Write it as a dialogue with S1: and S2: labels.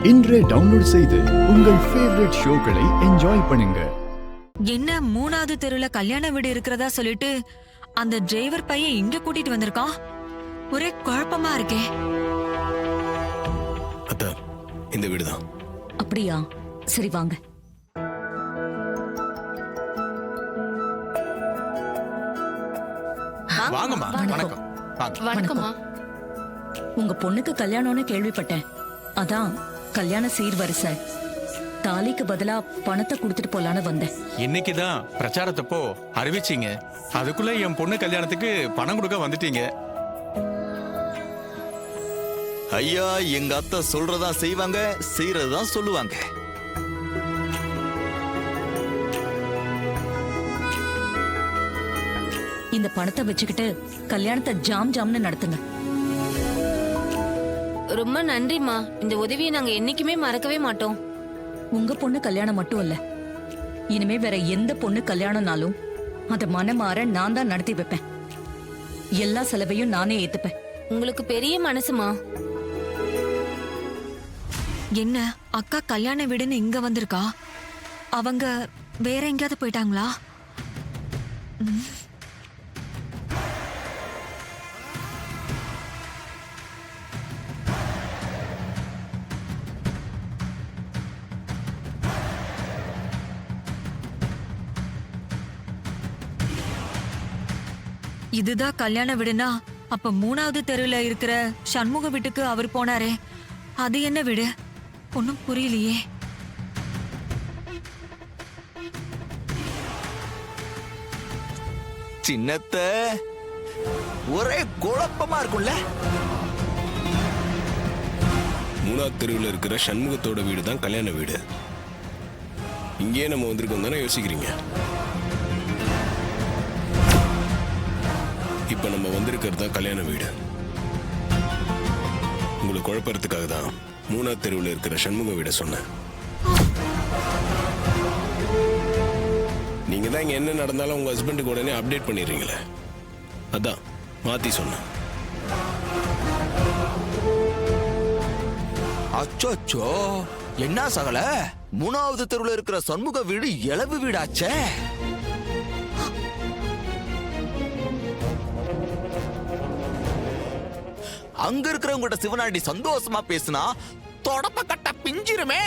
S1: இன்றே டவுன்லோட் செய்து உங்கள் ஃபேவரட் ஷோக்களை என்ஜாய் பண்ணுங்க.
S2: என்ன 3வது தெருவுல கல்யாண வீடு இருக்கிறதா சொல்லிட்டு அந்த டிரைவர் பையன் இங்க கூட்டிட்டு வந்திருக்கான். ஒரே குழப்பமா இருக்கே.
S3: அத்தா, இந்த வீடுதான்.
S4: அப்படியா? சரி வாங்க.
S3: வாங்கம்மா. வணக்கம்.
S4: வணக்கம்மா. உங்க பொண்ணுக்கு கல்யாணம்னு கேள்விப்பட்டேன். அதான் கல்யாண சீர்வரிசை தாலிக்கு பதிலா பணத்தை கொடுத்துட்டு போலான்னு வந்தேன்.
S5: இன்னைக்குதான் பிரச்சாரத்தப்போ அறிவிச்சீங்க. அதுக்குள்ள என் பொண்ணு கல்யாணத்துக்கு பணம் கொடுக்க வந்துட்டீங்க.
S6: ஐயா, எங்க அத்தை சொல்றதா செய்வாங்க, செய்யறதுதான் சொல்லுவாங்க.
S4: இந்த பணத்தை வச்சுக்கிட்டு கல்யாணத்தை ஜாம் ஜாம்னு நடத்துங்க.
S7: ரொம்ப நன்றிமா. இந்த உதவியை நாங்க என்னைக்குமே மறக்கவே மாட்டோம்.
S4: உங்க பொண்ணு கல்யாணம் மட்டும் இல்ல, இனிமே வேற எந்த பொண்ணு கல்யாணம்னாலும் அத மனமாற நான் தான் நடத்தி வைப்பேன். எல்லா செலவையும் நானே ஏத்துப்பேன்.
S7: உங்களுக்கு பெரிய மனசுமா.
S2: என்ன அக்கா கல்யாண வீடுன்னு இங்க வந்திருக்கா? அவங்க வேற எங்கேயாவது போயிட்டாங்களா? இதுதான் கல்யாண வீடுனா அப்ப 3வது தெருவுல இருக்கிற சண்முக வீட்டுக்கு அவர் போனாரே, அது என்ன வீடு? ஒன்னும் புரியலையே.
S6: சின்னத்த ஒரே குழப்பமா இருக்கும்ல.
S3: 3வது தெருவில் இருக்கிற சண்முகத்தோட வீடு தான் கல்யாண வீடு. இங்கேயே நம்ம வந்திருக்கோம் தானே யோசிக்கிறீங்க? இப்ப நம்ம வந்திருக்கிறது தான் கல்யாண வீடு. உங்களுக்கு குழப்பறதுக்காக தான் 3வது தெருவில் இருக்கிற சண்முக வீட சொன்னேன். நீங்க தான் இங்க என்ன நடந்தாலும் உங்க ஹஸ்பண்டுக்கு உடனே அப்டேட் பண்ணிடுறீங்களே, அதான் மாத்தி சொன்னேன்.
S6: அச்சோ, என்ன சகல 3வது தெருவுல இருக்கிற சண்முக வீடு இளவு வீடாச்சே. அங்க இருக்கிறவங்கிட்ட சிவனாண்டி சந்தோஷமா பேசினா தொடப்ப கட்ட பிஞ்சிருமே.